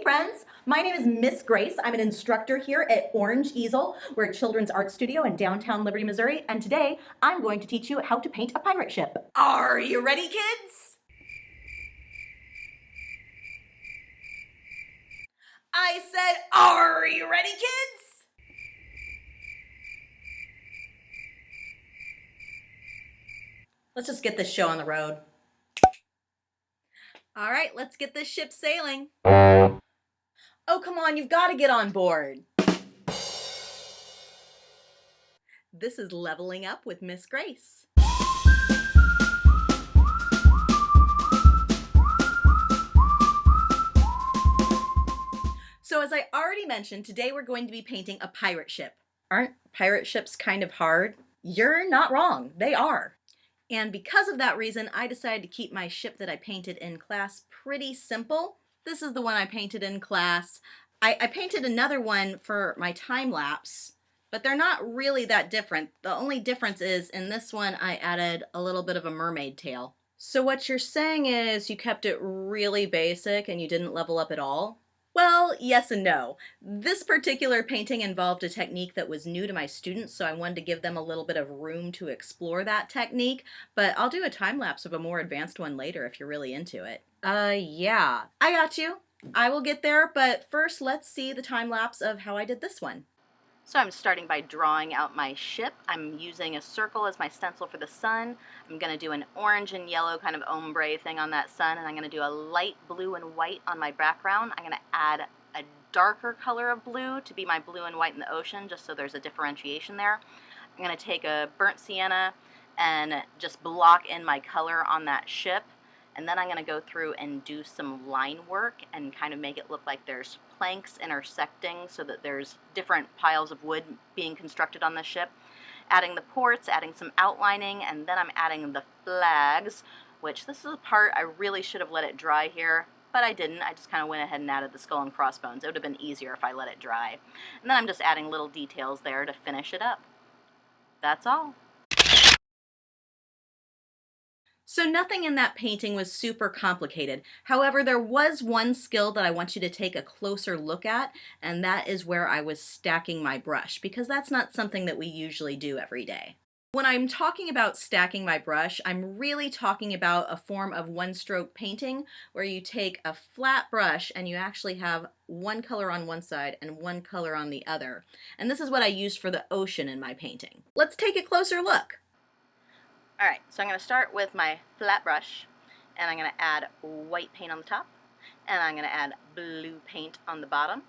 friends. My name is Miss Grace. I'm an instructor here at Orange Easel. We're a children's art studio in downtown Liberty, Missouri, and today I'm going to teach you how to paint a pirate ship. Are you ready, kids? I said, are you ready, kids? Let's just get this show on the road. All right, let's get this ship sailing. Oh, come on, you've got to get on board. This is Leveling Up with Miss Grace. So as I already mentioned, today we're going to be painting a pirate ship. Aren't pirate ships kind of hard? You're not wrong, they are. And because of that reason, I decided to keep my ship that I painted in class pretty simple. This is the one I painted in class. I painted another one for my time lapse, but they're not really that different. The only difference is in this one I added a little bit of a mermaid tail. So what you're saying is you kept it really basic and you didn't level up at all? Well, yes and no. This particular painting involved a technique that was new to my students, so I wanted to give them a little bit of room to explore that technique, but I'll do a time lapse of a more advanced one later if you're really into it. Yeah. I got you. I will get there, but first let's see the time lapse of how I did this one. So I'm starting by drawing out my ship. I'm using a circle as my stencil for the sun. I'm going to do an orange and yellow kind of ombre thing on that sun, and I'm going to do a light blue and white on my background. I'm going to add a darker color of blue to be my blue and white in the ocean, just so there's a differentiation there. I'm going to take a burnt sienna and just block in my color on that ship. And then I'm going to go through and do some line work and kind of make it look like there's planks intersecting so that there's different piles of wood being constructed on the ship. Adding the ports, adding some outlining, and then I'm adding the flags, which this is a part I really should have let it dry here, but I didn't. I just kind of went ahead and added the skull and crossbones. It would have been easier if I let it dry. And then I'm just adding little details there to finish it up. That's all. So nothing in that painting was super complicated. However, there was one skill that I want you to take a closer look at, and that is where I was stacking my brush, because that's not something that we usually do every day. When I'm talking about stacking my brush, I'm really talking about a form of one-stroke painting where you take a flat brush and you actually have one color on one side and one color on the other. And this is what I used for the ocean in my painting. Let's take a closer look. Alright, so I'm going to start with my flat brush, and I'm going to add white paint on the top, and I'm going to add blue paint on the bottom,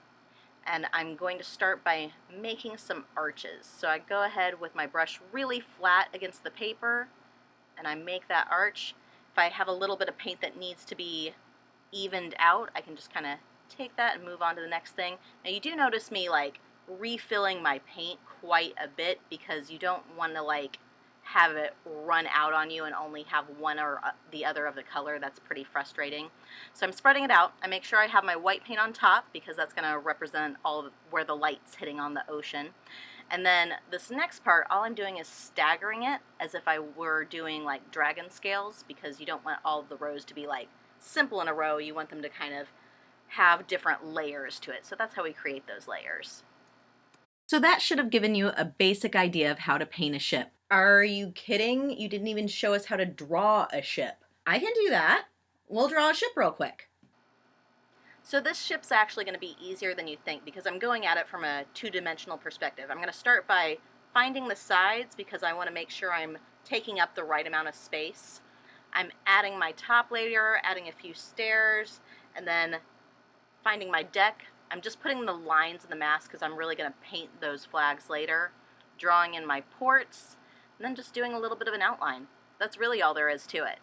and I'm going to start by making some arches. So I go ahead with my brush really flat against the paper, and I make that arch. If I have a little bit of paint that needs to be evened out, I can just kind of take that and move on to the next thing. Now you do notice me like refilling my paint quite a bit because you don't want to like have it run out on you and only have one or the other of the color. That's pretty frustrating. So I'm spreading it out. I make sure I have my white paint on top because that's going to represent all of where the light's hitting on the ocean. And then this next part, all I'm doing is staggering it as if I were doing like dragon scales, because you don't want all of the rows to be like simple in a row. You want them to kind of have different layers to it. So that's how we create those layers. So that should have given you a basic idea of how to paint a ship. Are you kidding? You didn't even show us how to draw a ship. I can do that. We'll draw a ship real quick. So this ship's actually going to be easier than you think because I'm going at it from a two-dimensional perspective. I'm going to start by finding the sides because I want to make sure I'm taking up the right amount of space. I'm adding my top layer, adding a few stairs, and then finding my deck. I'm just putting the lines in the mast because I'm really going to paint those flags later. Drawing in my ports, and then just doing a little bit of an outline. That's really all there is to it.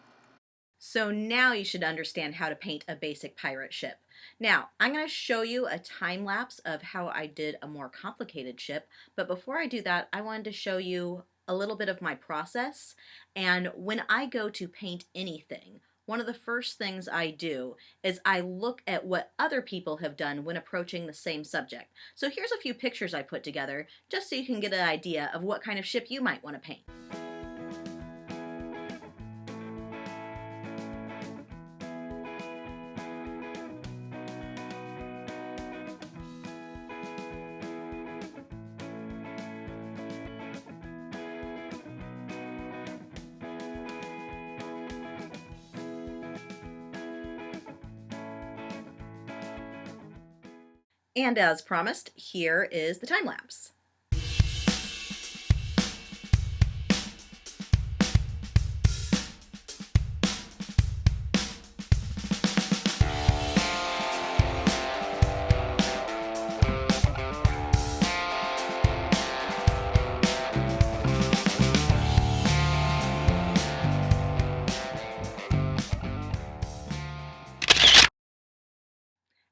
So now you should understand how to paint a basic pirate ship. Now, I'm going to show you a time lapse of how I did a more complicated ship, but before I do that, I wanted to show you a little bit of my process. And when I go to paint anything, one of the first things I do is I look at what other people have done when approaching the same subject. So here's a few pictures I put together just so you can get an idea of what kind of ship you might want to paint. And as promised, here is the time lapse.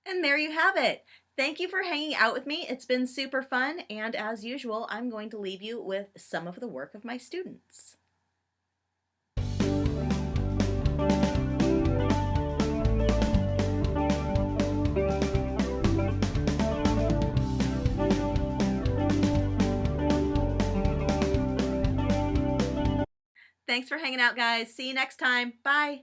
And there you have it. Thank you for hanging out with me. It's been super fun, and as usual, I'm going to leave you with some of the work of my students. Thanks for hanging out, guys. See you next time. Bye.